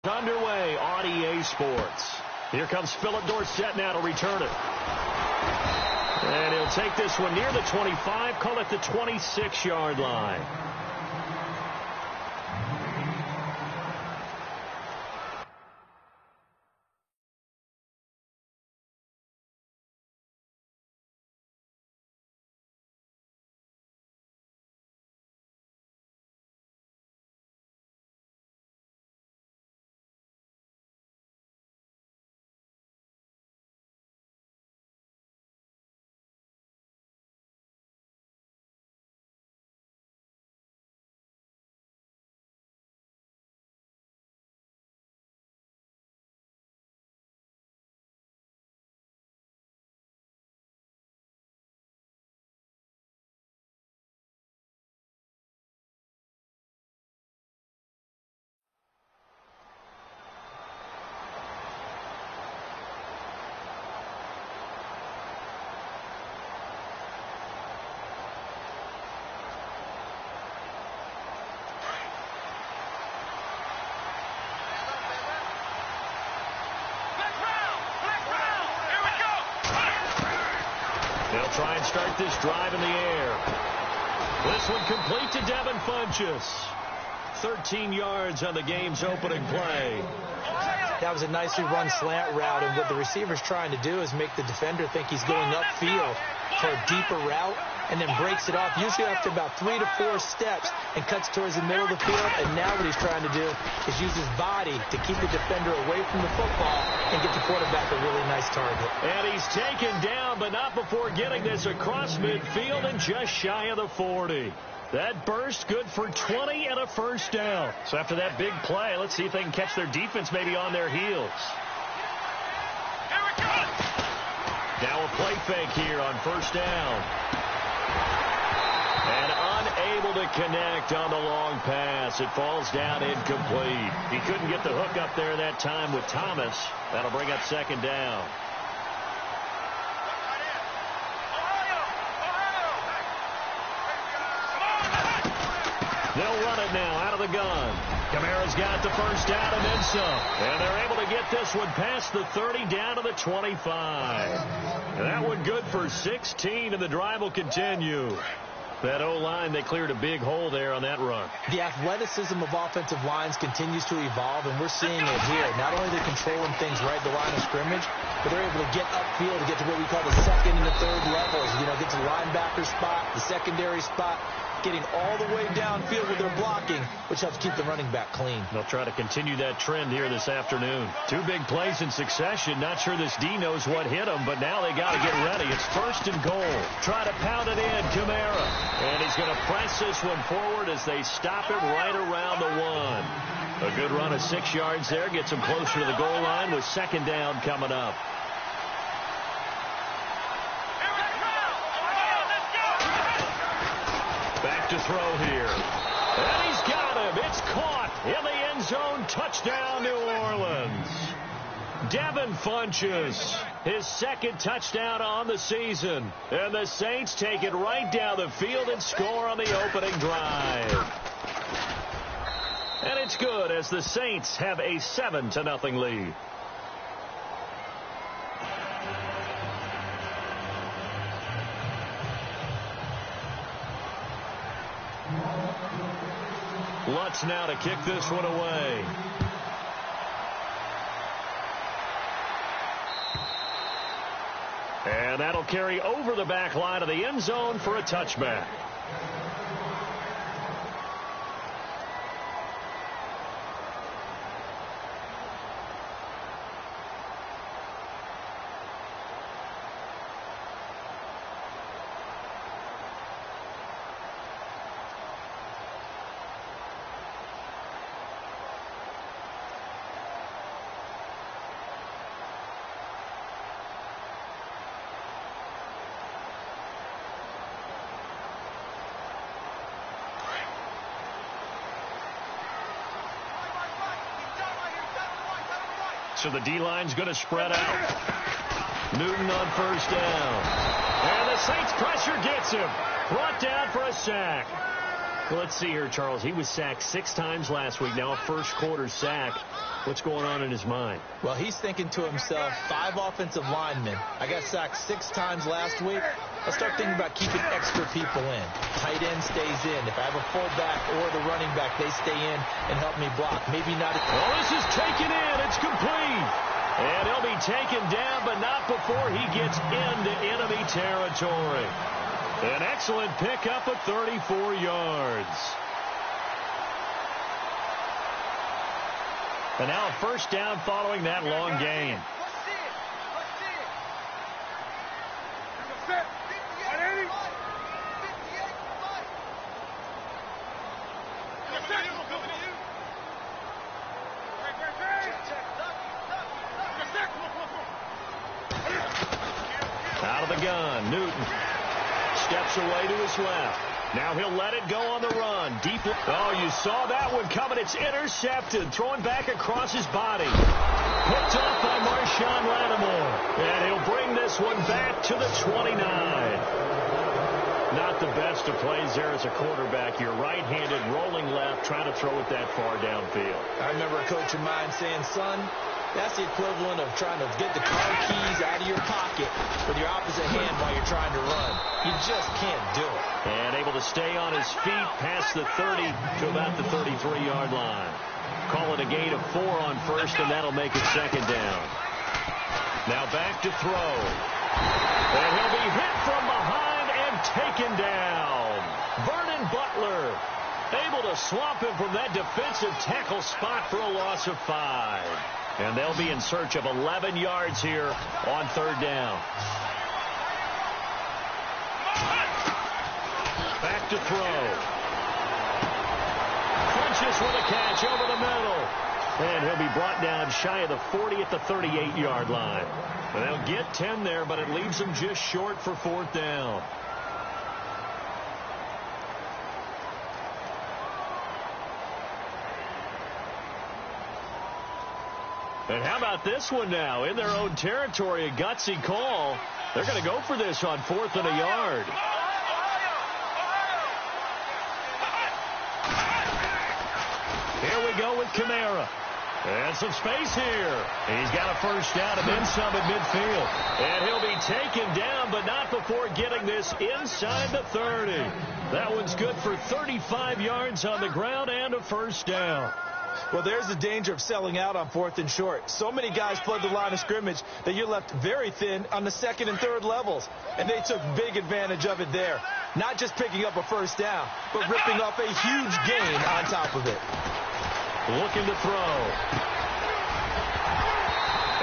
Underway on EA Sports. Here comes Philip Dorsett now to return it. And he'll take this one near the 25, call it the 26-yard line. They'll try and start this drive in the air. This one complete to Devin Funchess. 13 yards on the game's opening play. That was a nicely run slant route, and what the receiver's trying to do is make the defender think he's going upfield for a deeper route, and then breaks it off, usually after about 3 to 4 steps, and cuts towards the middle of the field. And now what he's trying to do is use his body to keep the defender away from the football and get the quarterback a really nice target. And he's taken down, but not before getting this across midfield and just shy of the 40. That burst good for 20 and a first down. So after that big play, let's see if they can catch their defense maybe on their heels. Now a play fake here on first down. And unable to connect on the long pass. It falls down incomplete. He couldn't get the hook up there that time with Thomas. That'll bring up second down. They'll run it now out of the gun. Kamara's got the first down and then some. And they're able to get this one past the 30 down to the 25. And that one good for 16, and the drive will continue. That O-line, they cleared a big hole there on that run. The athleticism of offensive lines continues to evolve, and we're seeing it here. Not only are they controlling things right at the line of scrimmage, but they're able to get upfield to get to what we call the second and the third levels. You know, get to the linebacker spot, the secondary spot, getting all the way downfield with their blocking, which helps keep the running back clean. They'll try to continue that trend here this afternoon. 2 big plays in succession. Not sure this D knows what hit him, but now they got to get ready. It's first and goal. Try to pound it in, Kamara. And he's going to press this one forward as they stop it right around the 1. A good run of 6 yards there. Gets him closer to the goal line with second down coming up. Back to throw here. And he's got him. It's caught in the end zone. Touchdown, New Orleans. Devin Funchess, his second touchdown on the season. And the Saints take it right down the field and score on the opening drive. And it's good as the Saints have a 7-0 lead. Lutz now to kick this one away. And that'll carry over the back line of the end zone for a touchback. So the D-line's going to spread out. Newton on first down. And the Saints pressure gets him. Brought down for a sack. Well, let's see here, Charles. He was sacked 6 times last week. Now a first-quarter sack. What's going on in his mind? Well, he's thinking to himself, 5 offensive linemen. I got sacked 6 times last week. Let's start thinking about keeping extra people in. Tight end stays in. If I have a fullback or the running back, they stay in and help me block. Maybe not. Well, this is taken in. It's complete. And he'll be taken down, but not before he gets into enemy territory. An excellent pickup of 34 yards. And now a first down following that long gain. Out of the gun, Newton steps away to his left. Now he'll let it go on the run. Deep. Oh, you saw that one coming. It's intercepted. Throwing back across his body. Picked off by Marshawn Lattimore. And he'll bring this one back to the 29. Not the best of plays there as a quarterback. You're right-handed, rolling left, trying to throw it that far downfield. I remember a coach of mine saying, son, that's the equivalent of trying to get the car keys out of your pocket with your opposite hand while you're trying to run. You just can't do it. And able to stay on his feet past the 30 to about the 33-yard line. Call it a gain of 4 on first, and that'll make it second down. Now back to throw. And he'll be hit from behind and taken down. Vernon Butler able to swamp him from that defensive tackle spot for a loss of 5. And they'll be in search of 11 yards here on third down. Back to throw. Crunches with a catch over the middle. And he'll be brought down shy of the 40 at the 38-yard line. And they'll get 10 there, but it leaves them just short for fourth down. And how about this one now? In their own territory, a gutsy call. They're going to go for this on 4th and a yard. Here we go with Kamara. And some space here. He's got a first down and then some at midfield. And he'll be taken down, but not before getting this inside the 30. That one's good for 35 yards on the ground and a first down. Well, there's the danger of selling out on 4th and short. So many guys flood the line of scrimmage that you're left very thin on the 2nd and 3rd levels. And they took big advantage of it there. Not just picking up a first down, but ripping off a huge gain on top of it. Looking to throw.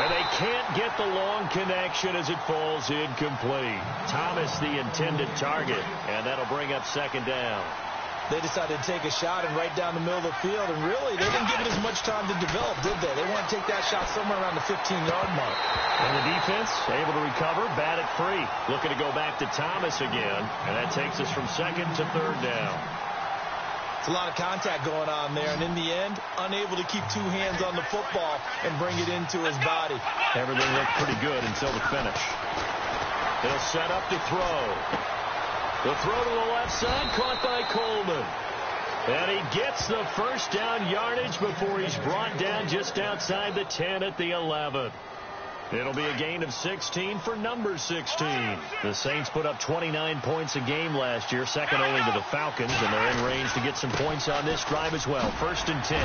And they can't get the long connection as it falls incomplete. Thomas the intended target, and that'll bring up second down. They decided to take a shot and right down the middle of the field, and really, they didn't give it as much time to develop, did they? They want to take that shot somewhere around the 15-yard mark. And the defense able to recover, bat it free. Looking to go back to Thomas again, and that takes us from 2nd to 3rd down. It's a lot of contact going on there, and in the end, unable to keep 2 hands on the football and bring it into his body. Everything looked pretty good until the finish. He'll set up to throw. The throw to the left side, caught by Coleman. And he gets the first down yardage before he's brought down just outside the 10 at the 11. It'll be a gain of 16 for number 16. The Saints put up 29 points a game last year, second only to the Falcons, and they're in range to get some points on this drive as well. 1st and 10.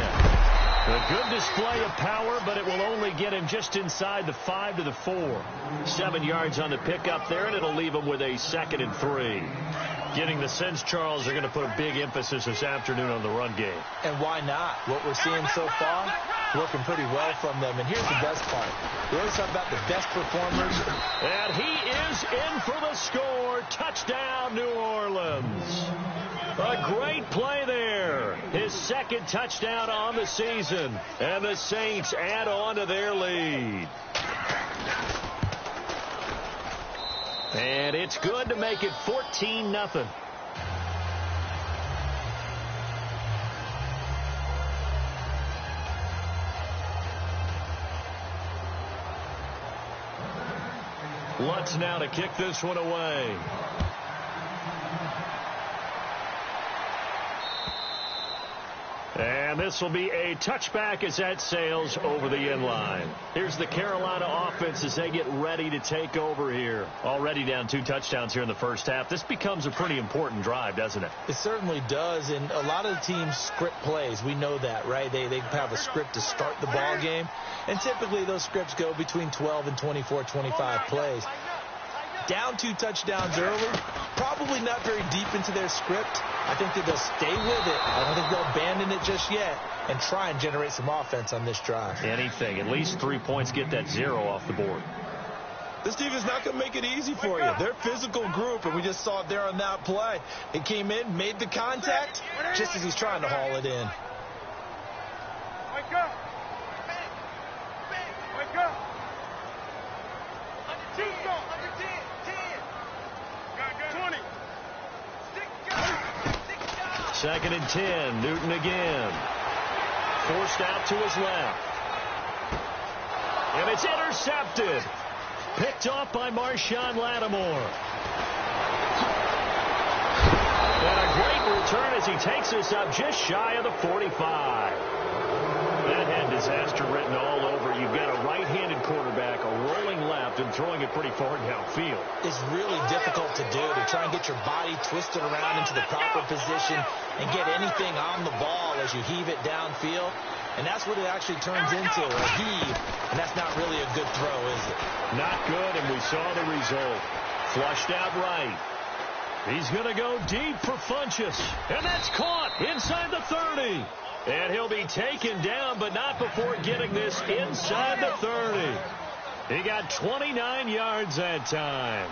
A good display of power, but it will only get him just inside the 5 to the 4. 7 yards on the pickup there, and it'll leave him with a 2nd and 3. Getting the sense, Charles, they're going to put a big emphasis this afternoon on the run game. And why not? What we're seeing so far, working pretty well from them. And here's the best part. We always talk about the best performers. And he is in for the score. Touchdown, New Orleans. A great play there. His 2nd touchdown on the season. And the Saints add on to their lead. And it's good to make it 14-0. Lutz now to kick this one away. And this will be a touchback as that sails over the end line. Here's the Carolina offense as they get ready to take over here. Already down 2 touchdowns here in the first half. This becomes a pretty important drive, doesn't it? It certainly does, and a lot of the teams script plays. We know that, right? They have a script to start the ball game, and typically those scripts go between 12 and 24, 25 plays. Down 2 touchdowns early, probably not very deep into their script. I think that they'll stay with it. I don't think they'll abandon it just yet and try and generate some offense on this drive. Anything. At least 3 points, get that 0 off the board. This team is not going to make it easy for you. They're a physical group, and we just saw it there on that play. It came in, made the contact, just as he's trying to haul it in. Wake up. Wake up. Under 10. Under 10. 20. Second and 10. Newton again. Forced out to his left. And it's intercepted. Picked off by Marshawn Lattimore. And a great return as he takes us up just shy of the 45. That had disaster written all over. You've got a right-handed quarterback, a rolling left, and throwing it pretty far downfield. It's really difficult to do, to try and get your body twisted around into the proper position and get anything on the ball as you heave it downfield. And that's what it actually turns into, a heave. And that's not really a good throw, is it? Not good, and we saw the result. Flushed out right. He's going to go deep for Funchess. And that's caught inside the 30. And he'll be taken down, but not before getting this inside the 30. He got 29 yards that time.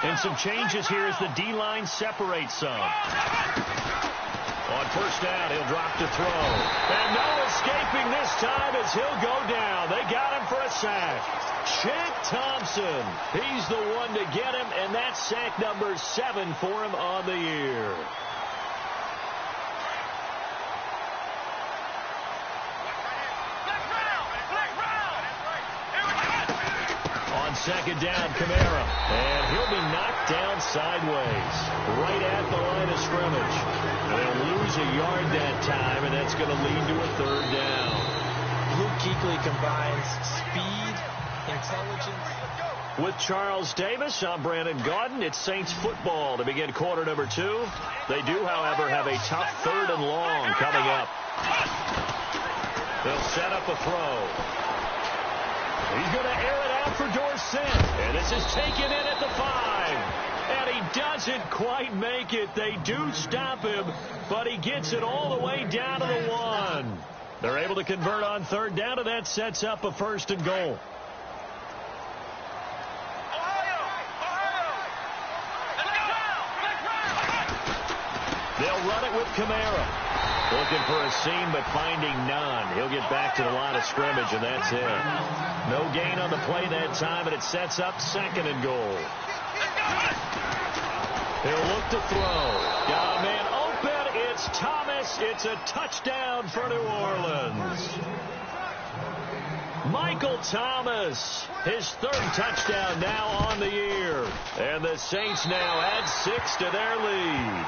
And some changes here as the D-line separates some. On first down, he'll drop to throw. And no escaping this time as he'll go down. They got him for a sack. Shaq Thompson, he's the one to get him, and that's sack number 7 for him on the year. On second down, Kamara, and he'll be knocked down sideways, right at the line of scrimmage. They'll lose a yard that time, and that's going to lead to a 3rd down. Luke Kuechly combines speed, intelligence. With Charles Davis, I'm Brandon Gaudin. It's Saints football to begin quarter number 2. They do, however, have a tough 3rd and long coming up. They'll set up a throw. He's going to air it out for Dorsett. And this is taken in at the 5. And he doesn't quite make it. They do stop him, but he gets it all the way down to the 1. They're able to convert on 3rd down, and that sets up a 1st and goal. They'll run it with Kamara. Looking for a seam, but finding none. He'll get back to the line of scrimmage, and that's it. No gain on the play that time, and it sets up 2nd and goal. He'll look to throw. Got a man open. It's Thomas. It's a touchdown for New Orleans. Michael Thomas, his 3rd touchdown now on the year. And the Saints now add 6 to their lead.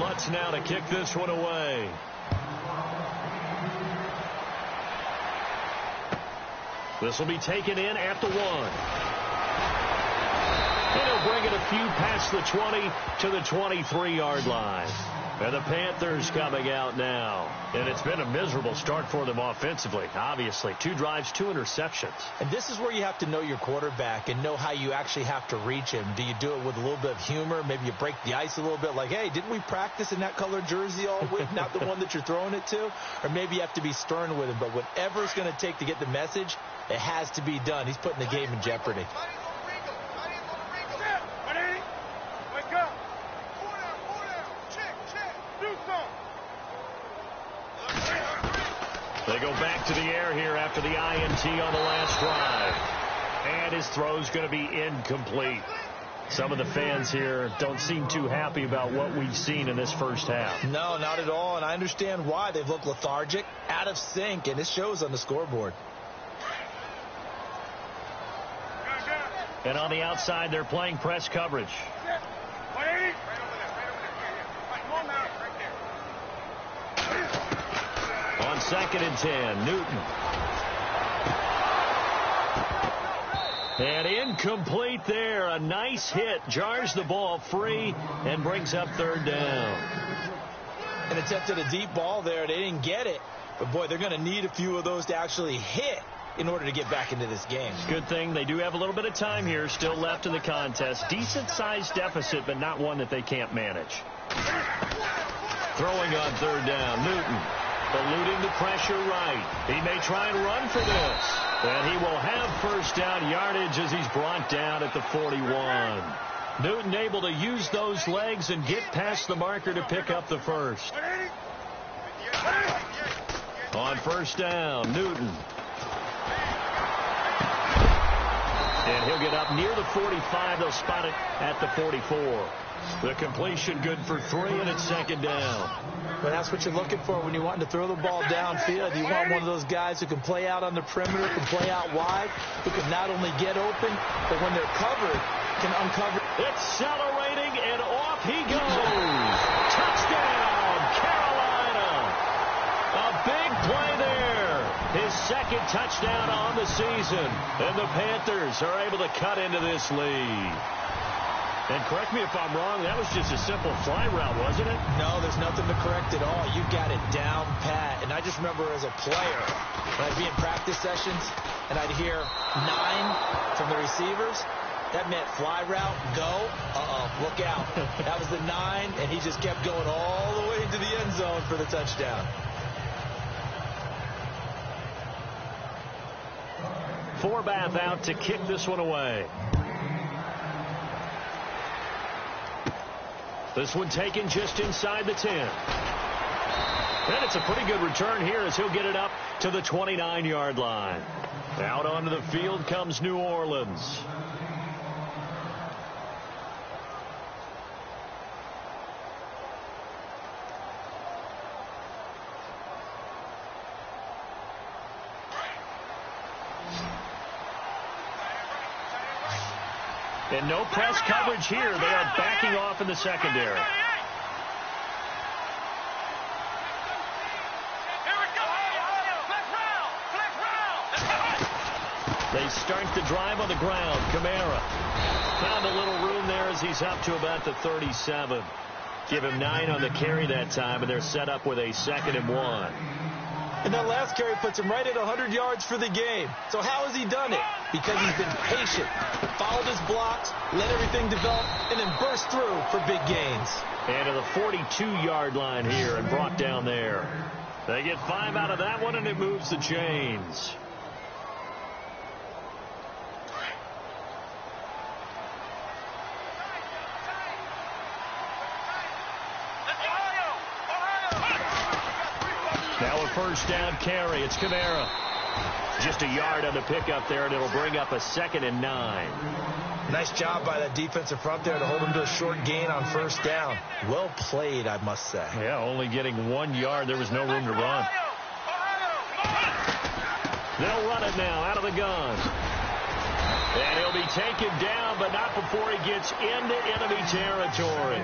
Lutz now to kick this one away. This will be taken in at the 1. And he'll bring it a few past the 20 to the 23-yard line. And the Panthers coming out now. And it's been a miserable start for them offensively, obviously. 2 drives, 2 interceptions. And this is where you have to know your quarterback and know how you actually have to reach him. Do you do it with a little bit of humor? Maybe you break the ice a little bit like, hey, didn't we practice in that colored jersey all week? Not the one that you're throwing it to? Or maybe you have to be stern with him. But whatever it's going to take to get the message, it has to be done. He's putting the game in jeopardy. They go back to the air here after the INT on the last drive. And his throw's going to be incomplete. Some of the fans here don't seem too happy about what we've seen in this first half. No, not at all, and I understand why. They've looked lethargic, out of sync, and it shows on the scoreboard. And on the outside, they're playing press coverage. On 2nd and 10, Newton. And incomplete there. A nice hit. Jars the ball free and brings up 3rd down. And attempted a deep ball there. They didn't get it. But, boy, they're going to need a few of those to actually hit in order to get back into this game. Good thing they do have a little bit of time here still left in the contest. Decent-sized deficit, but not one that they can't manage. Throwing on 3rd down, Newton. Eluding the pressure right. He may try and run for this. And he will have 1st down yardage as he's brought down at the 41. Newton able to use those legs and get past the marker to pick up the 1st. On 1st down, Newton. And he'll get up near the 45. They'll spot it at the 44. The completion good for 3, and it's 2nd down. Well, that's what you're looking for when you're wanting to throw the ball downfield. You want one of those guys who can play out on the perimeter, can play out wide, who can not only get open, but when they're covered, can uncover. Accelerating, and off he goes. Touchdown, Carolina. A big play there. His 2nd touchdown on the season. And the Panthers are able to cut into this lead. And correct me if I'm wrong, that was just a simple fly route, wasn't it? No, there's nothing to correct at all. You got it down pat. And I just remember as a player, when I'd be in practice sessions, and I'd hear 9 from the receivers, that meant fly route, go, look out. That was the 9, and he just kept going all the way into the end zone for the touchdown. Forbath out to kick this one away. This one taken just inside the 10. And it's a pretty good return here as he'll get it up to the 29-yard line. Out onto the field comes New Orleans. And no press coverage here. They are backing off in the secondary. They start the drive on the ground. Kamara found a little room there as he's up to about the 37. Give him 9 on the carry that time, and they're set up with a 2nd and 1. And that last carry puts him right at 100 yards for the game. So how has he done it? Because he's been patient, followed his blocks, let everything develop, and then burst through for big gains. And to the 42-yard line here and brought down there. They get 5 out of that one, and it moves the chains. Now a 1st down carry. It's Kamara. Just a yard on the pickup there, and it'll bring up a 2nd and 9. Nice job by that defensive front there to hold him to a short gain on 1st down. Well played, I must say. Yeah, only getting 1 yard. There was no room to run. They'll run it now out of the gun. And he'll be taken down, but not before he gets into enemy territory.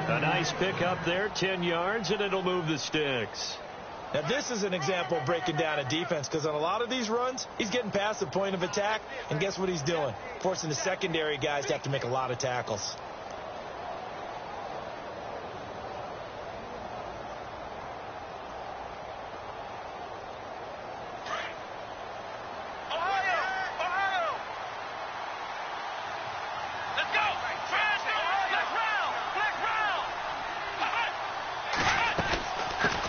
A nice pickup there, 10 yards, and it'll move the sticks. Now, this is an example of breaking down a defense, because on a lot of these runs, he's getting past the point of attack, and guess what he's doing? Forcing the secondary guys to have to make a lot of tackles.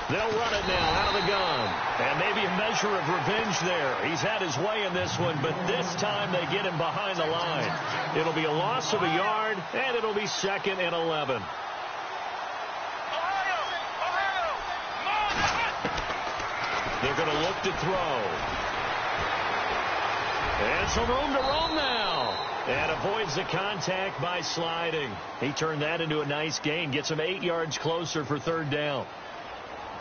They'll run it now out of the gun. And maybe a measure of revenge there. He's had his way in this one, but this time they get him behind the line. It'll be a loss of a yard, and it'll be 2nd and 11. They're going to look to throw. And some room to roam now. And avoids the contact by sliding. He turned that into a nice gain. Gets him 8 yards closer for third down.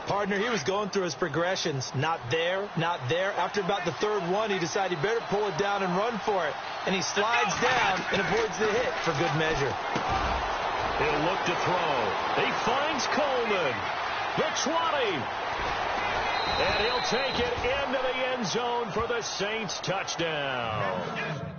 Partner, he was going through his progressions. Not there, not there. After about the third one, he decided he better pull it down and run for it. And he slides down and avoids the hit for good measure. He'll look to throw. He finds Coleman. The 20. And he'll take it into the end zone for the Saints touchdown.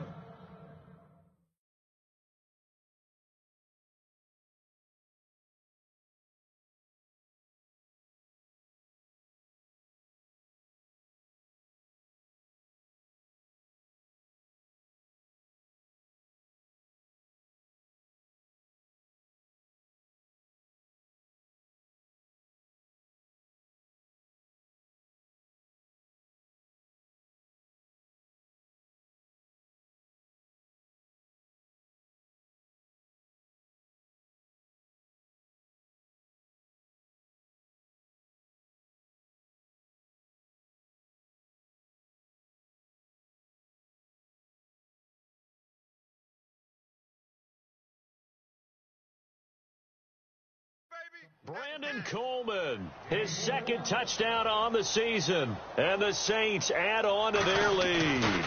Brandon Coleman, his second touchdown on the season, and the Saints add on to their lead.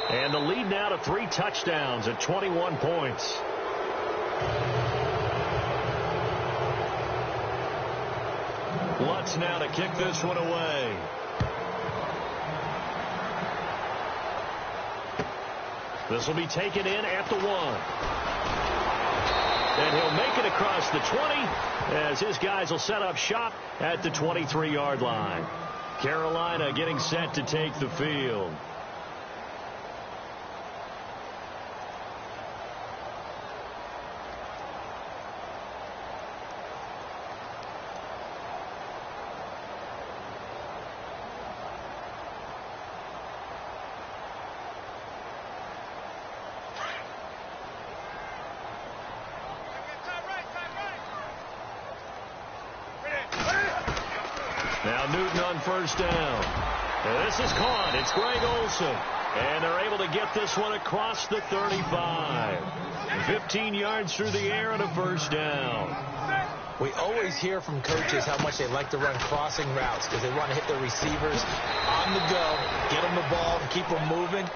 And the lead now to 3 touchdowns at 21 points. Lutz now to kick this one away. This will be taken in at the 1. And he'll make it across the 20 as his guys will set up shop at the 23-yard line. Carolina getting set to take the field. Now Newton on first down. This is caught. It's Greg Olsen. And they're able to get this one across the 35. 15 yards through the air and a first down. We always hear from coaches how much they like to run crossing routes because they want to hit their receivers on the go, get them the ball, and keep them moving.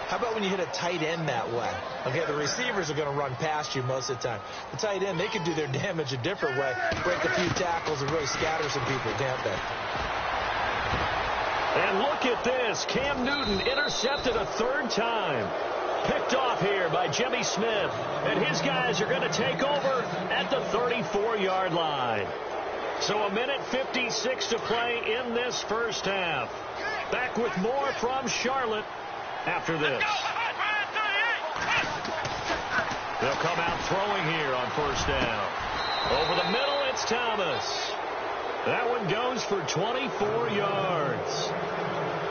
How about when you hit a tight end that way? Okay, the receivers are going to run past you most of the time. The tight end, they can do their damage a different way, break a few tackles and really scatter some people, can't they? And look at this. Cam Newton intercepted a third time. Picked off here by Jimmy Smith. And his guys are going to take over at the 34-yard line. So a minute 56 to play in this first half. Back with more from Charlotte after this. They'll come out throwing here on first down. Over the middle, it's Thomas. That one goes for 24 yards.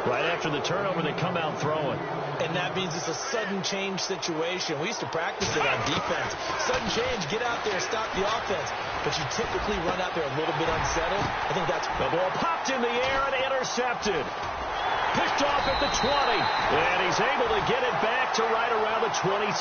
Right after the turnover, they come out throwing. And that means it's a sudden change situation. We used to practice it on defense. Sudden change, get out there, stop the offense. But you typically run out there a little bit unsettled. I think that's... The ball popped in the air and intercepted. Picked off at the 20. And he's able to get it back to right around the 27.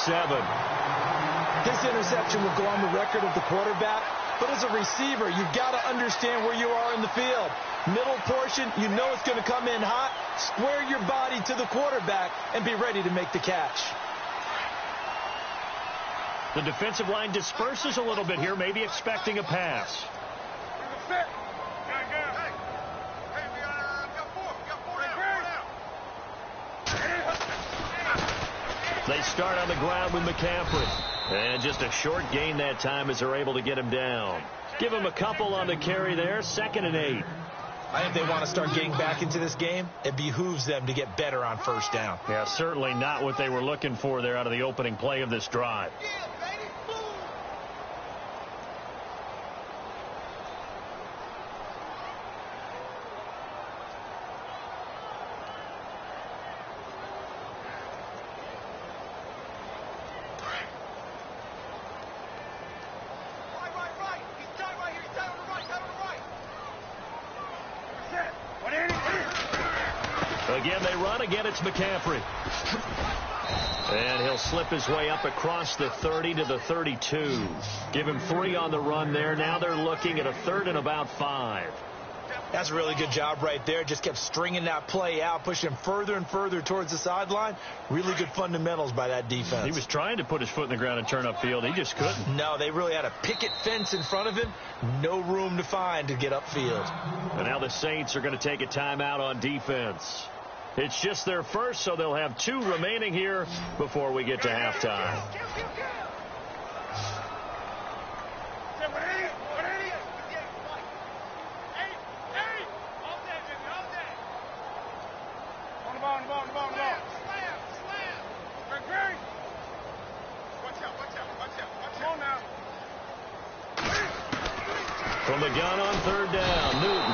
This interception will go on the record of the quarterback. But as a receiver, you've got to understand where you are in the field. Middle portion, you know it's going to come in hot. Square your body to the quarterback and be ready to make the catch. The defensive line disperses a little bit here, maybe expecting a pass. They start on the ground with McCaffrey. And just a short gain that time as they're able to get him down. Give him a couple on the carry there. 2nd and 8. I think they want to start getting back into this game. It behooves them to get better on first down. Yeah, certainly not what they were looking for there out of the opening play of this drive. Again, they run. Again, it's McCaffrey. And he'll slip his way up across the 30 to the 32. Give him 3 on the run there. Now they're looking at a 3rd and about 5. That's a really good job right there. Just kept stringing that play out, pushing him further and further towards the sideline. Really good fundamentals by that defense. He was trying to put his foot in the ground and turn upfield. He just couldn't. No, they really had a picket fence in front of him. No room to find to get upfield. And now the Saints are going to take a timeout on defense. It's just their first, so they'll have 2 remaining here before we get to halftime. From the gun on 3rd down, Newton.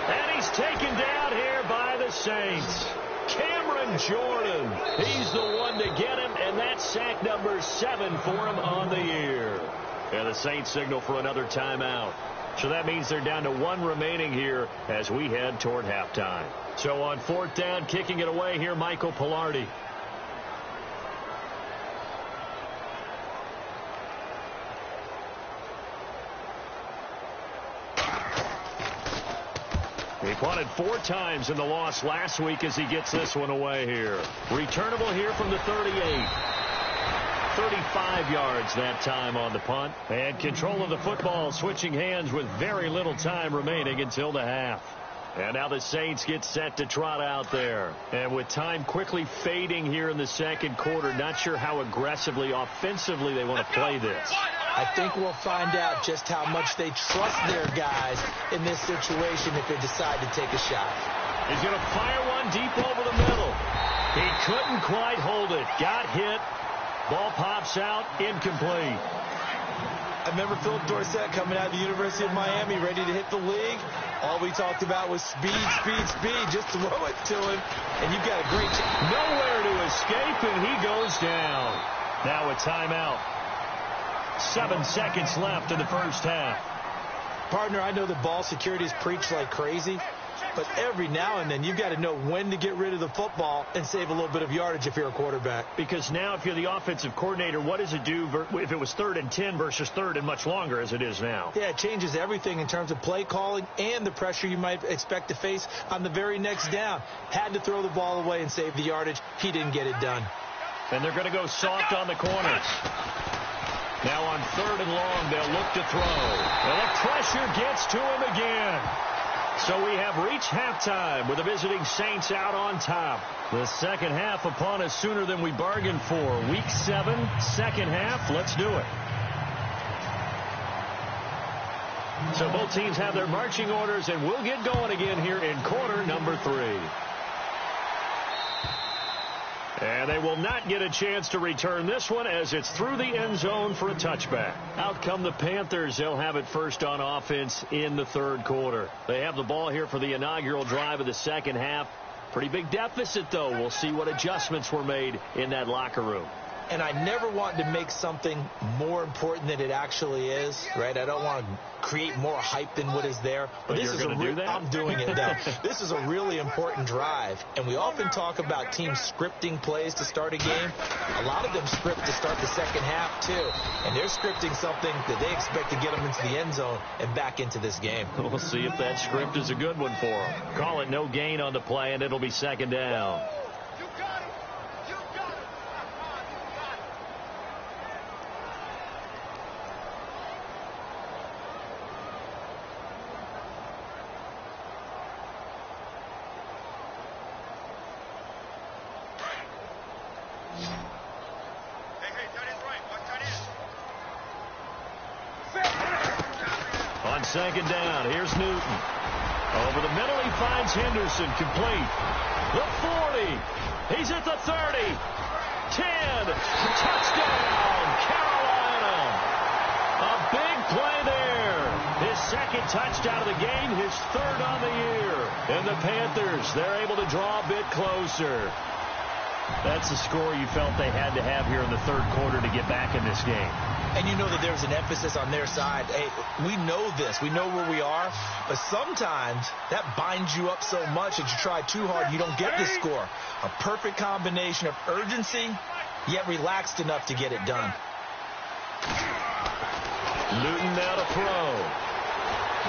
And he's taken down here by the Saints. Cameron Jordan. He's the one to get him, and that's sack number 7 for him on the year. And the Saints signal for another timeout. So that means they're down to 1 remaining here as we head toward halftime. So on 4th down, kicking it away here, Michael Pilardi. He punted 4 times in the loss last week as he gets this one away here. Returnable here from the 38. 35 yards that time on the punt. And control of the football switching hands with very little time remaining until the half. And now the Saints get set to trot out there. And with time quickly fading here in the second quarter, not sure how aggressively, offensively they want to play this. I think we'll find out just how much they trust their guys in this situation if they decide to take a shot. He's going to fire one deep over the middle. He couldn't quite hold it. Got hit. Ball pops out. Incomplete. I remember Philip Dorsett coming out of the University of Miami ready to hit the league. All we talked about was speed, speed, speed. Just throw it to him, and you've got a great chance. Nowhere to escape, and he goes down. Now a timeout. 7 seconds left in the first half. Partner, I know the ball security is preached like crazy, but every now and then you've got to know when to get rid of the football and save a little bit of yardage if you're a quarterback. Because now if you're the offensive coordinator, what does it do if it was 3rd and 10 versus 3rd and much longer as it is now? Yeah, it changes everything in terms of play calling and the pressure you might expect to face on the very next down. Had to throw the ball away and save the yardage. He didn't get it done. And they're going to go soft on the corners. Now on 3rd and long, they'll look to throw. And the pressure gets to him again. So we have reached halftime with the visiting Saints out on top. The second half upon us sooner than we bargained for. Week 7, second half. Let's do it. So both teams have their marching orders, and we'll get going again here in quarter number 3. And they will not get a chance to return this one as it's through the end zone for a touchback. Out come the Panthers. They'll have it first on offense in the 3rd quarter. They have the ball here for the inaugural drive of the second half. Pretty big deficit, though. We'll see what adjustments were made in that locker room. And I never want to make something more important than it actually is, right? I don't want to create more hype than what is there. But this is do that? I'm doing it now. This is a really important drive. And we often talk about teams scripting plays to start a game. A lot of them script to start the second half, too. And they're scripting something that they expect to get them into the end zone and back into this game. We'll see if that script is a good one for them. Call it no gain on the play, and it'll be second down. Second down. Here's Newton. Over the middle, he finds Henderson. Complete. The 40. He's at the 30. 10. Touchdown, Carolina. A big play there. His second touchdown of the game, his 3rd on the year. And the Panthers, they're able to draw a bit closer. That's the score you felt they had to have here in the third quarter to get back in this game. And you know that there's an emphasis on their side. Hey, we know this. We know where we are. But sometimes that binds you up so much that you try too hard, you don't get this score. A perfect combination of urgency, yet relaxed enough to get it done. Newton now to throw.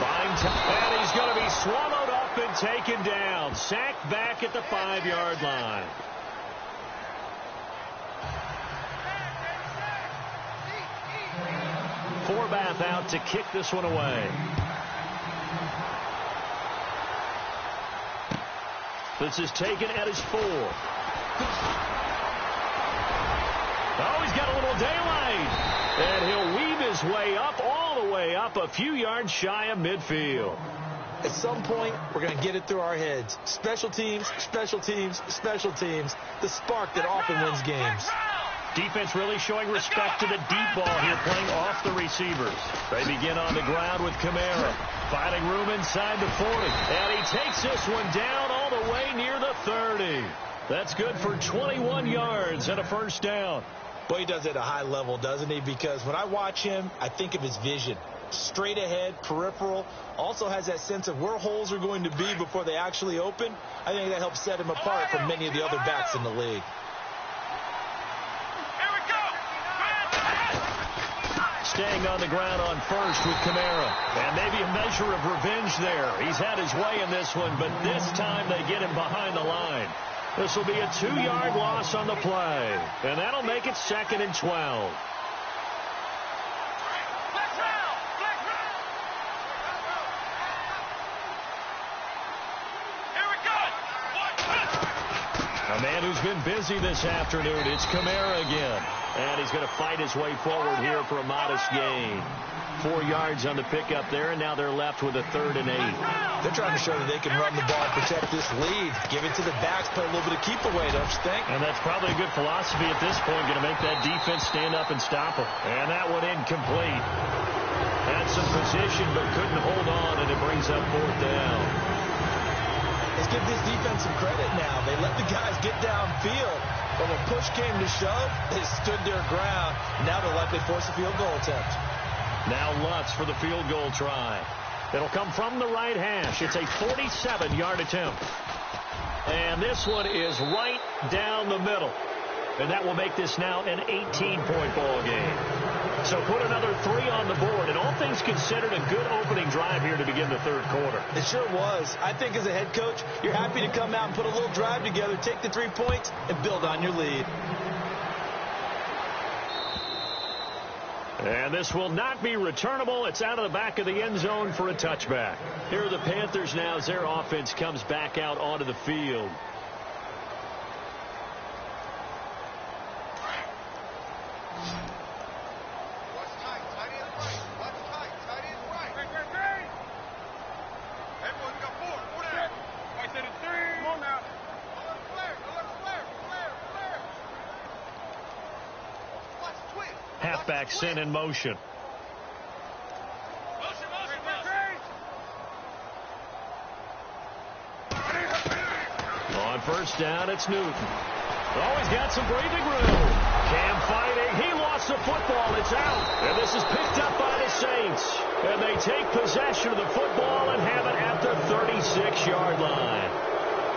Buying time. And he's going to be swallowed up and taken down. Sacked back at the 5-yard line. Forbath out to kick this one away. This is taken at his 4. Oh, he's got a little daylight. And he'll weave his way up, all the way up, a few yards shy of midfield. At some point, we're going to get it through our heads. Special teams, special teams, special teams. The spark that often wins games. Defense really showing respect to the deep ball here, playing off the receivers. They begin on the ground with Kamara. Finding room inside the 40. And he takes this one down all the way near the 30. That's good for 21 yards and a first down. Boy, he does it at a high level, doesn't he? Because when I watch him, I think of his vision. Straight ahead, peripheral. Also has that sense of where holes are going to be before they actually open. I think that helps set him apart from many of the other backs in the league. Staying on the ground on first with Kamara. And maybe a measure of revenge there. He's had his way in this one, but this time they get him behind the line. This will be a 2-yard loss on the play. And that'll make it 2nd and 12. A man who's been busy this afternoon, it's Kamara again. And he's going to fight his way forward here for a modest gain. 4 yards on the pickup there, and now they're left with a 3rd and 8. They're trying to show that they can run the ball and protect this lead. Give it to the backs, play a little bit of keep away, don't you think? And that's probably a good philosophy at this point, going to make that defense stand up and stop them. And that one incomplete. Had some position, but couldn't hold on, and it brings up 4th down. Let's give this defense some credit now. They let the guys get downfield. But when push came to shove, they stood their ground. Now they'll likely force a field goal attempt. Now Lutz for the field goal try. It'll come from the right hash. It's a 47-yard attempt. And this one is right down the middle. And that will make this now an 18-point ball game. So put another 3 on the board. And all things considered, a good opening drive here to begin the third quarter. It sure was. I think as a head coach, you're happy to come out and put a little drive together, take the 3 points, and build on your lead. And this will not be returnable. It's out of the back of the end zone for a touchback. Here are the Panthers now as their offense comes back out onto the field. Halfback sent in motion. On first down, it's Newton. Oh, he's got some breathing room. Cam fighting. He lost the football. It's out. And this is picked up by the Saints. And they take possession of the football and have it at the 36-yard line.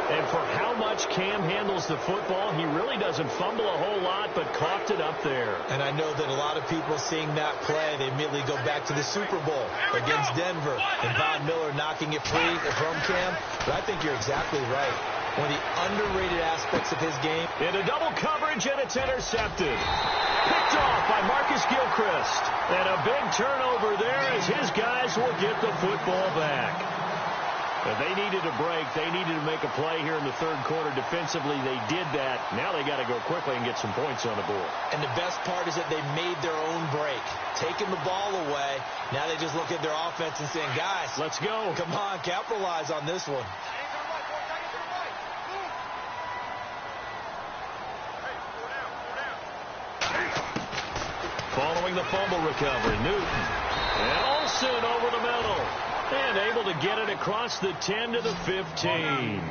And for how much Cam handles the football, he really doesn't fumble a whole lot, but coughed it up there. And I know that a lot of people seeing that play, they immediately go back to the Super Bowl against Denver and Von Miller knocking it free from Cam. But I think you're exactly right. One of the underrated aspects of his game. Into double coverage, and it's intercepted. Picked off by Marcus Gilchrist. And a big turnover there as his guys will get the football back. But they needed a break. They needed to make a play here in the third quarter. Defensively, they did that. Now they got to go quickly and get some points on the board. And the best part is that they made their own break. Taking the ball away. Now they just look at their offense and saying, guys, let's go. Come on, capitalize on this one. Following the fumble recovery, Newton. And Olsen over the middle. And able to get it across the 10 to the 15.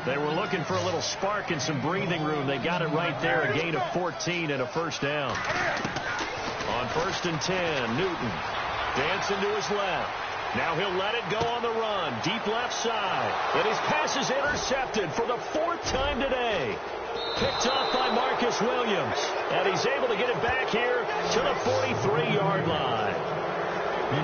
They were looking for a little spark and some breathing room. They got it right there, a gain of 14 and a first down. On 1st and 10, Newton dancing to his left. Now he'll let it go on the run, deep left side. And his pass is intercepted for the 4th time today. Picked off by Marcus Williams. And he's able to get it back here to the 43-yard line.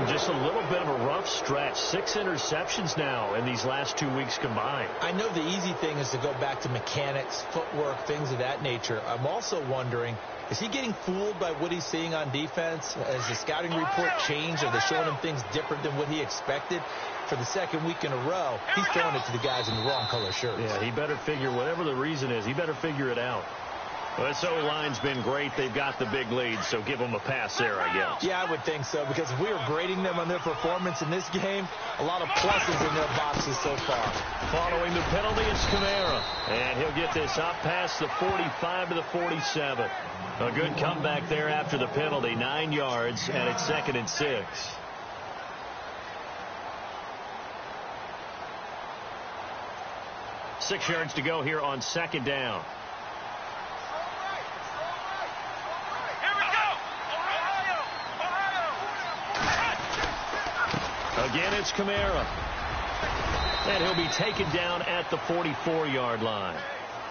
Just a little bit of a rough stretch. 6 interceptions now in these last 2 weeks combined. I know the easy thing is to go back to mechanics, footwork, things of that nature. I'm also wondering, is he getting fooled by what he's seeing on defense? Has the scouting report changed? Are they showing him things different than what he expected? For the 2nd week in a row, he's throwing it to the guys in the wrong color shirts. Yeah, he better figure, whatever the reason is, he better figure it out. Well, this O-line's been great. They've got the big lead, so give them a pass there, I guess. Yeah, I would think so, because if we were grading them on their performance in this game, a lot of pluses in their boxes so far. Following the penalty, it's Kamara. And he'll get this up past the 45 to the 47. A good comeback there after the penalty, 9 yards, and it's 2nd and 6. Six yards to go here on 2nd down. Again, it's Kamara. And he'll be taken down at the 44-yard line.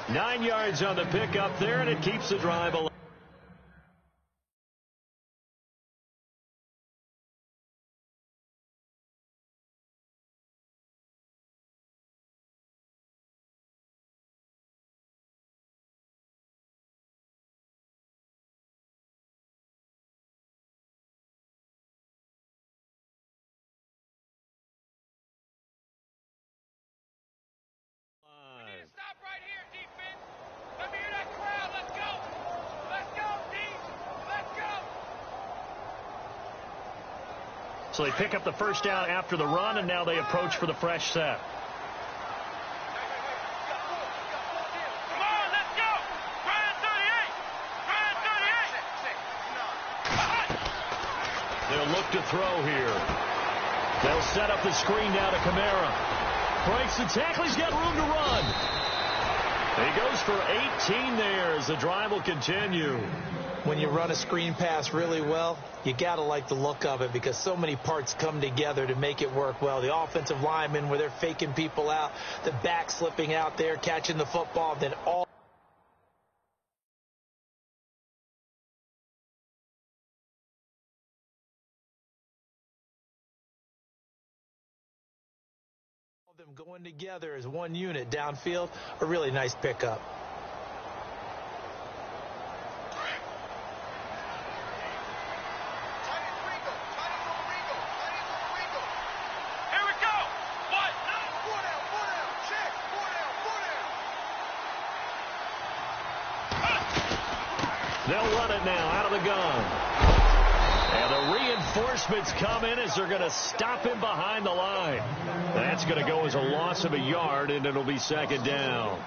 9 yards on the pickup there, and it keeps the drive alive. Stop right here, defense. Let me hear that crowd. Let's go. Let's go, D. Let's go. So they pick up the first down after the run, and now they approach for the fresh set. Come on, let's go. Ryan 38. Ryan 38. They'll look to throw here. They'll set up the screen now to Kamara. Breaks the tackle. He's got room to run. He goes for 18 there as the drive will continue. When you run a screen pass really well, you got to like the look of it because so many parts come together to make it work well. The offensive linemen where they're faking people out, the back slipping out there, catching the football, then all of them going together as one unit downfield, a really nice pickup. They'll run it now out of the gun. And the reinforcements come in as they're going to stop him behind the line. That's going to go as a loss of a yard, and it'll be 2nd down.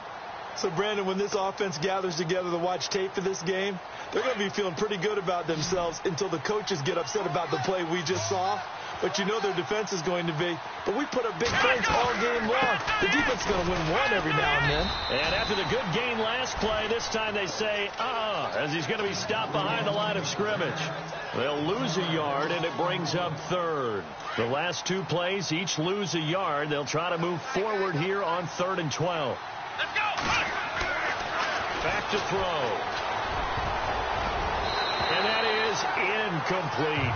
So, Brandon, when this offense gathers together to watch tape for this game, they're going to be feeling pretty good about themselves until the coaches get upset about the play we just saw. But you know their defense is going to be. But we put up big points all game long. The defense is going to win one every now and then. And after the good gain last play, this time they say, as he's going to be stopped behind the line of scrimmage. They'll lose a yard, and it brings up 3rd. The last 2 plays, each lose a yard. They'll try to move forward here on 3rd and 12. Let's go. Back to throw. And that is incomplete.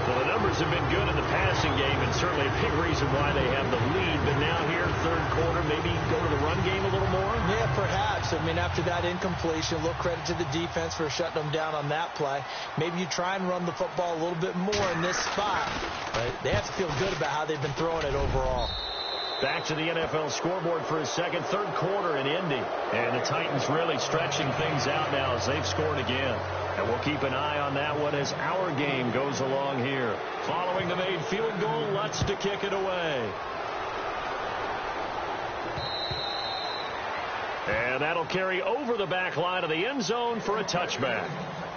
Well, the numbers have been good in the passing game, and certainly a big reason why they have the lead. But now here, 3rd quarter, maybe go to the run game a little more? Yeah, perhaps. I mean, after that incompletion, a little credit to the defense for shutting them down on that play. Maybe you try and run the football a little bit more in this spot. But they have to feel good about how they've been throwing it overall. Back to the NFL scoreboard for his 3rd quarter in Indy. And the Titans really stretching things out now as they've scored again. And we'll keep an eye on that one as our game goes along here. Following the made field goal, Lutz to kick it away. And that'll carry over the back line of the end zone for a touchback.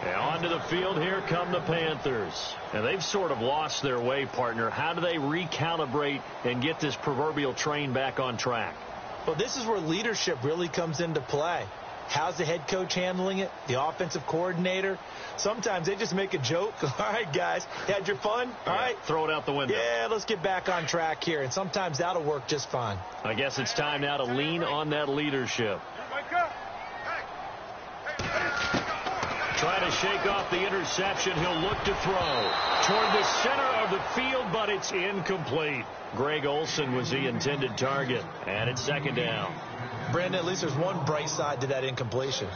And onto the field, here come the Panthers. And they've sort of lost their way, partner. How do they recalibrate and get this proverbial train back on track? Well, this is where leadership really comes into play. How's the head coach handling it? The offensive coordinator? Sometimes they just make a joke. All right, guys, had your fun? All right. Throw it out the window. Yeah, let's get back on track here. And sometimes that'll work just fine. I guess it's time now to lean on that leadership. Trying to shake off the interception. He'll look to throw toward the center of the field, but it's incomplete. Greg Olsen was the intended target, and it's second down. Brandon, at least there's one bright side to that incompletion.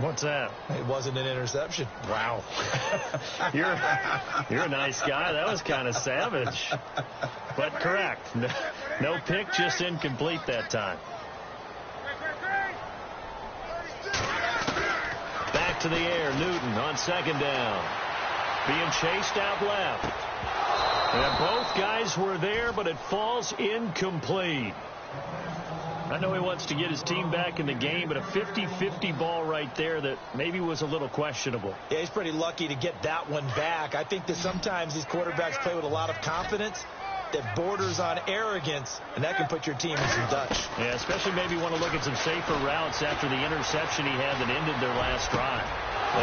What's that? It wasn't an interception. Wow. You're a nice guy. That was kind of savage. But correct. No pick, just incomplete that time. Back to the air. Newton on second down. Being chased out left. And both guys were there, but it falls incomplete. I know he wants to get his team back in the game, but a 50-50 ball right there that maybe was a little questionable. Yeah, he's pretty lucky to get that one back. I think that sometimes these quarterbacks play with a lot of confidence that borders on arrogance, and that can put your team in some Dutch. Yeah, especially maybe want to look at some safer routes after the interception he had that ended their last drive.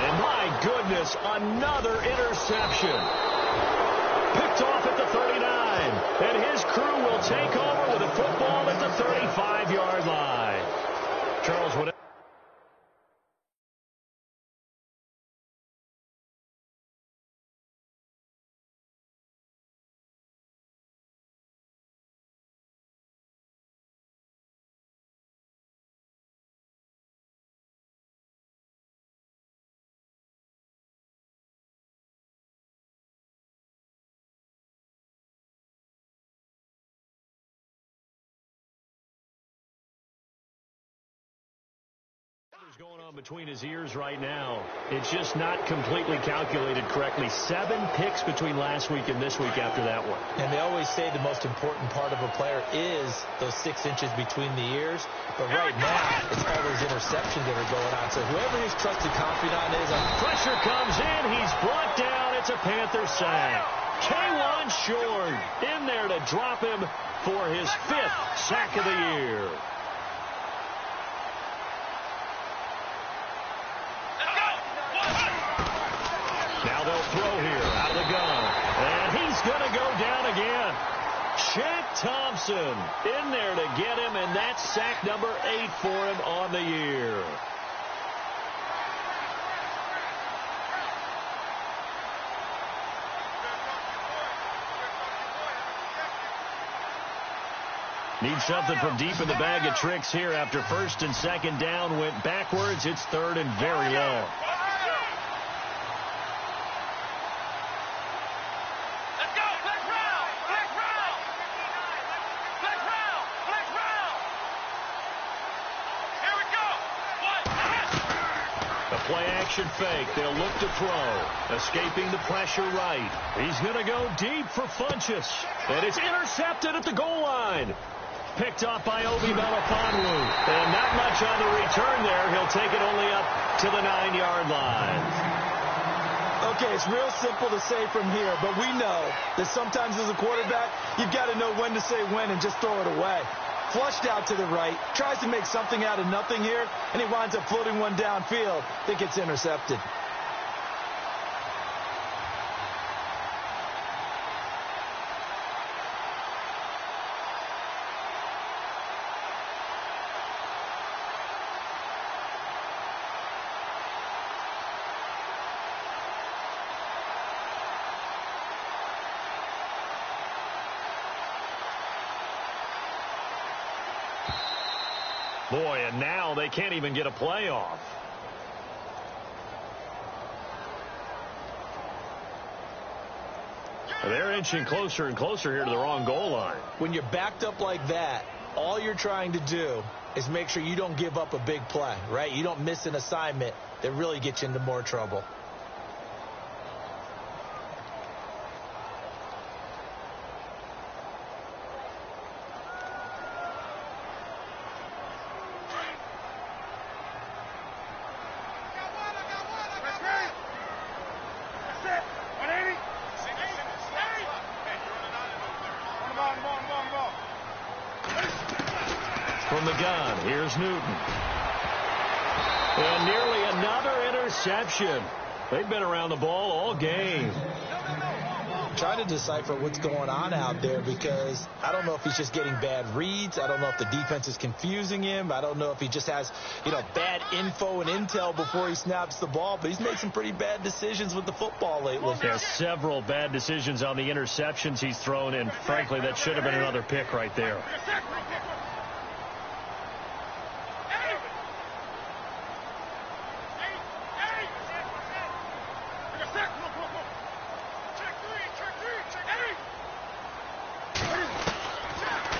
And my goodness, another interception. Picked off at the 39, and his crew will take over with a football at the 35-yard line. Charles, what? Going on between his ears right now. It's just not completely calculated correctly. 7 picks between last week and this week after that one. And they always say the most important part of a player is those 6 inches between the ears. But right now, it's all those interceptions that are going on. So whoever his trusted confidant is. Pressure comes in. He's brought down. It's a Panther sack. K'Wan Short in there to drop him for his 5th sack of the year. Throw here out of the gun. And he's going to go down again. Shaq Thompson in there to get him, and that's sack number 8 for him on the year. Need something from deep in the bag of tricks here after first and second down went backwards. It's third and very long. Play-action fake. They'll look to throw. Escaping the pressure right. He's going to go deep for Funchess. And it's intercepted at the goal line. Picked off by Obi Melifonwu. And not much on the return there. He'll take it only up to the 9-yard line. Okay, it's real simple to say from here, but we know that sometimes as a quarterback, you've got to know when to say when and just throw it away. Flushed out to the right, tries to make something out of nothing here, and he winds up floating one downfield that gets intercepted. Boy, and now they can't even get a playoff. They're inching closer and closer here to the wrong goal line. When you're backed up like that, all you're trying to do is make sure you don't give up a big play, right? You don't miss an assignment that really gets you into more trouble. From the gun, here's Newton. And nearly another interception. They've been around the ball all game. Trying to decipher what's going on out there, because I don't know if he's just getting bad reads. I don't know if the defense is confusing him. I don't know if he just has, bad info and intel before he snaps the ball. But he's made some pretty bad decisions with the football lately. There's several bad decisions on the interceptions he's thrown, and frankly, that should have been another pick right there.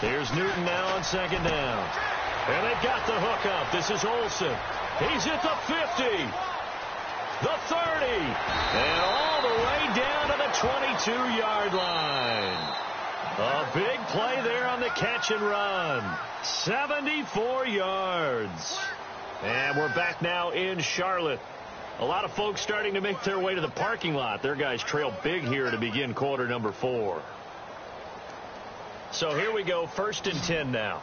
Here's Newton now on second down. And they've got the hook up. This is Olsen. He's at the 50. The 30. And all the way down to the 22-yard line. A big play there on the catch and run. 74 yards. And we're back now in Charlotte. A lot of folks starting to make their way to the parking lot. Their guys trail big here to begin quarter number 4. So here we go, 1st and 10 now.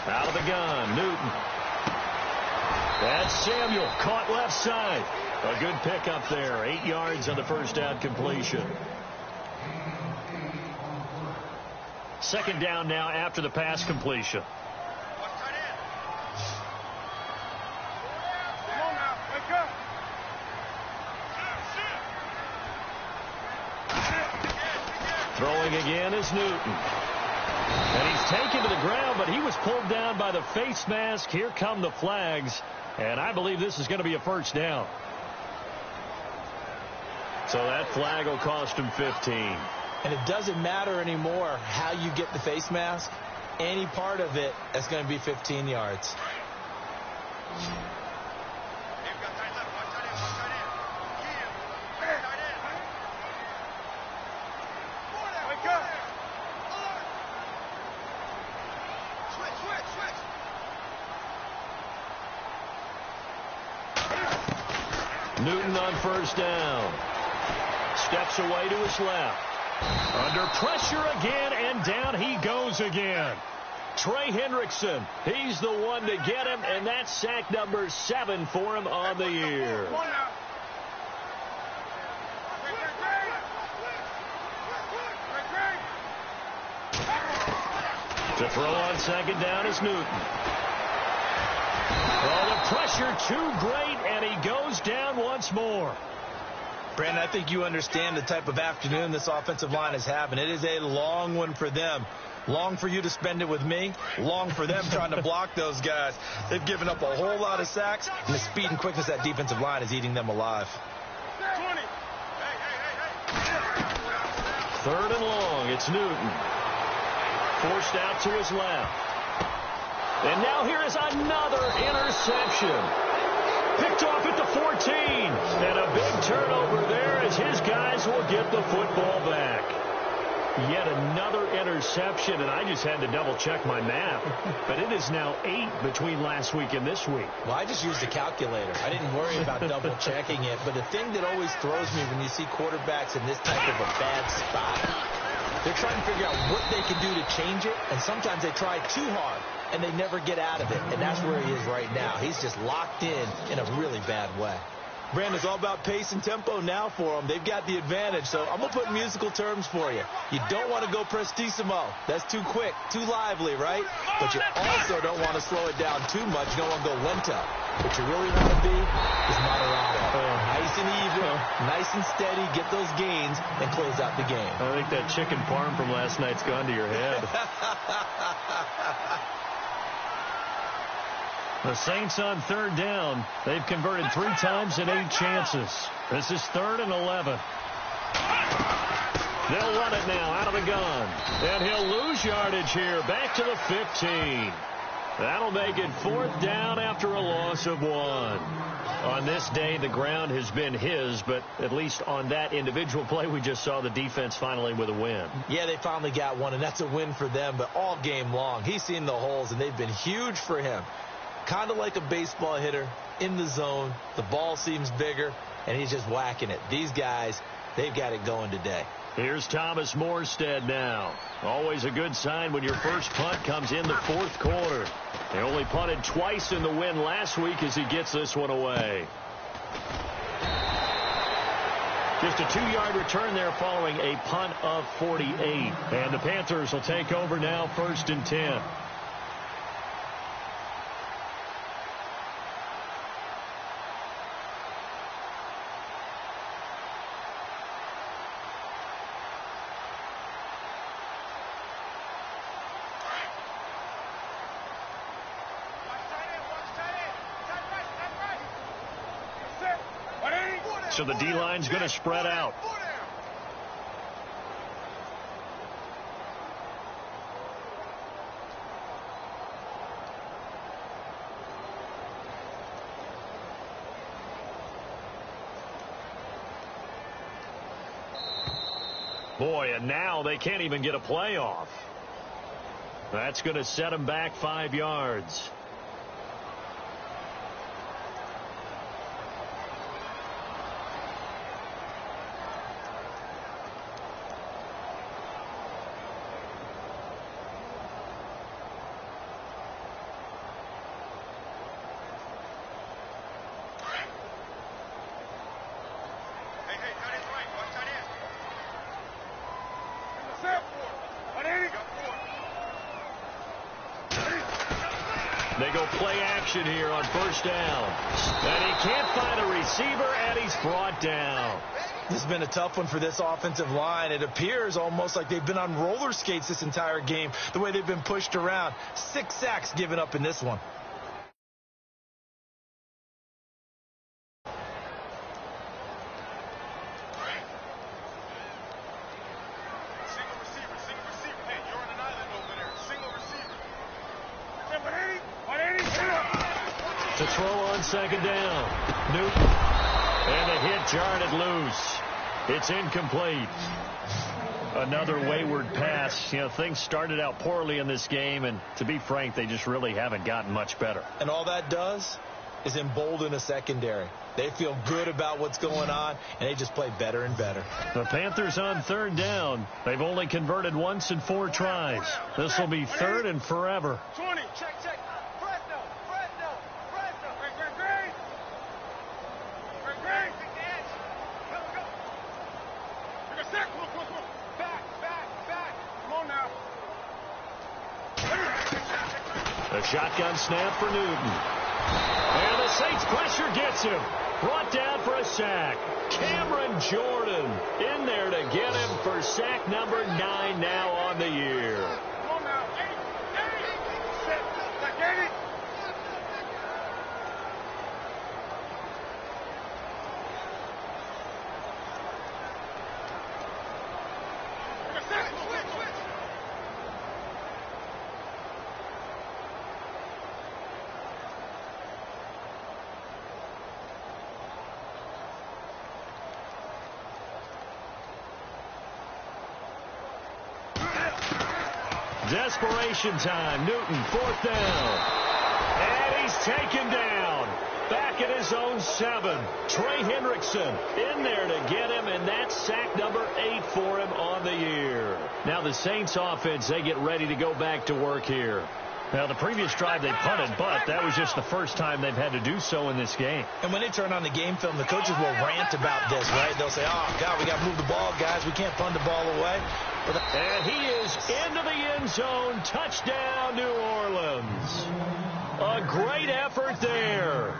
Out of the gun, Newton. That's Samuel, caught left side. A good pickup there, 8 yards on the first down completion. Second down now after the pass completion. Throwing again is Newton. And he's taken to the ground, but he was pulled down by the face mask. Here come the flags, and I believe this is going to be a first down. So that flag will cost him 15. And it doesn't matter anymore how you get the face mask. Any part of it is going to be 15 yards. Newton on first down. Steps away to his left. Under pressure again, and down he goes again. Trey Hendrickson, he's the one to get him, and that's sack number 7 for him on the year. To throw on second down is Newton. Well, the pressure too great, and he goes down once more. Brandon, I think you understand the type of afternoon this offensive line is having. It is a long one for them. Long for you to spend it with me. Long for them trying to block those guys. They've given up a whole lot of sacks, and the speed and quickness of that defensive line is eating them alive. 3rd and long. It's Newton. Forced out to his left. And now here is another interception. Picked off at the 14. And a big turnover there as his guys will get the football back. Yet another interception, and I just had to double-check my math. But it is now 8 between last week and this week. Well, I just used a calculator. I didn't worry about double-checking it. But the thing that always throws me when you see quarterbacks in this type of a bad spot, they're trying to figure out what they can do to change it, and sometimes they try too hard, and they never get out of it. And that's where he is right now. He's just locked in a really bad way. Brandon, it's all about pace and tempo now for them. They've got the advantage, so I'm going to put musical terms for you. You don't want to go prestissimo. That's too quick, too lively, right? But you also don't want to slow it down too much. You don't want to go lento. What you really want to be is moderado. Nice and even, nice and steady, get those gains, and close out the game. I think that chicken parm from last night's gone to your head. The Saints on 3rd down. They've converted 3 times in 8 chances. This is 3rd and 11. They'll run it now out of the gun. And he'll lose yardage here. Back to the 15. That'll make it 4th down after a loss of 1. On this day, the ground has been his, but at least on that individual play, we just saw the defense finally with a win. Yeah, they finally got one, and that's a win for them, but all game long, he's seen the holes, and they've been huge for him. Kind of like a baseball hitter in the zone. The ball seems bigger, and he's just whacking it. These guys, they've got it going today. Here's Thomas Morstead now. Always a good sign when your first punt comes in the fourth quarter. They only punted twice in the win last week as he gets this one away. Just a 2-yard return there following a punt of 48. And the Panthers will take over now, 1st and 10. So the D-line's going to spread out. Boy, and now they can't even get a play off. That's going to set them back 5 yards. They go play action here on 1st down. And he can't find a receiver, and he's brought down. This has been a tough one for this offensive line. It appears almost like they've been on roller skates this entire game, the way they've been pushed around. 6 sacks given up in this one. To throw on 2nd down. Newton. And the hit jarred it loose. It's incomplete. Another wayward pass. You know, things started out poorly in this game, and to be frank, they just really haven't gotten much better. And all that does is embolden a secondary. They feel good about what's going on, and they just play better and better. The Panthers on 3rd down. They've only converted once in 4 tries. This will be 3rd and forever. 20. Check. Fresno. Great. Take the edge. Go. Take a sack. Come on. Back. Come on now. A shotgun snap for Newton. And the Saints pressure gets him. Brought down for a sack. Cameron Jordan in there to get him for sack number 9 now on the year. Come on now. 8. Set. Like 80. Desperation time. Newton, 4th down. And he's taken down. Back at his own 7. Trey Hendrickson in there to get him, and that's sack number 8 for him on the year. Now the Saints offense, they get ready to go back to work here. Now, the previous drive they punted, but that was just the first time they've had to do so in this game. And when they turn on the game film, the coaches will rant about this, right? They'll say, oh, God, we got to move the ball, guys. We can't punt the ball away. And he is into the end zone. Touchdown, New Orleans. A great effort there.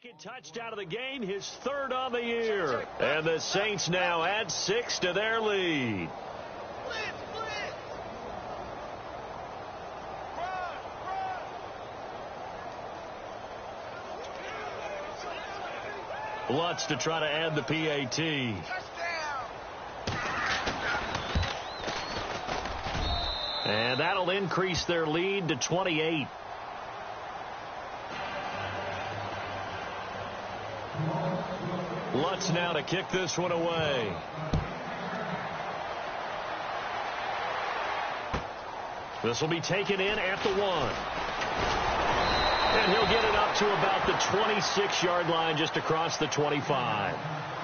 Second touchdown of the game, his third on the year. And the Saints now add 6 to their lead. Lutz to try to add the PAT. And that'll increase their lead to 28. Lutz now to kick this one away. This will be taken in at the 1. And he'll get it up to about the 26-yard line, just across the 25.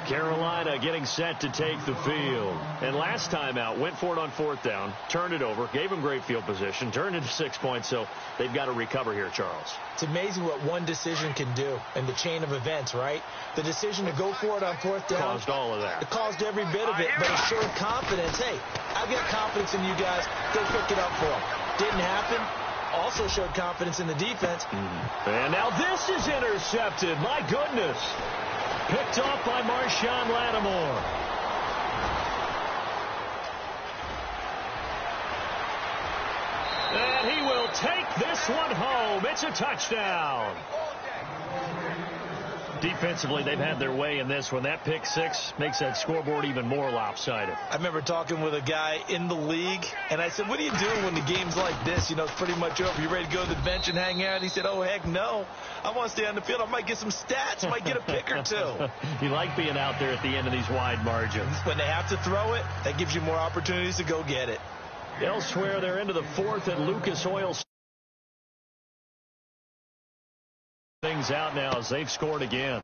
Carolina getting set to take the field. And last time out, went for it on 4th down, turned it over, gave them great field position, turned into 6 points, so they've got to recover here, Charles. It's amazing what one decision can do in the chain of events, right? The decision to go for it on 4th down. Caused all of that. It caused every bit of it, but it showed confidence. Hey, I've got confidence in you guys. Go pick it up for them. Didn't happen. Also showed confidence in the defense. And now this is intercepted. My goodness. Picked off by Marshawn Lattimore. And he will take this one home. It's a touchdown. Defensively, they've had their way in this one. That pick 6 makes that scoreboard even more lopsided. I remember talking with a guy in the league, and I said, what are you doing when the game's like this? You know, it's pretty much over. You ready to go to the bench and hang out? He said, oh, heck no. I want to stay on the field. I might get some stats. I might get a pick or two. You like being out there at the end of these wide margins. When they have to throw it, that gives you more opportunities to go get it. Elsewhere, they're into the 4th at Lucas Oil. Things out now as they've scored again.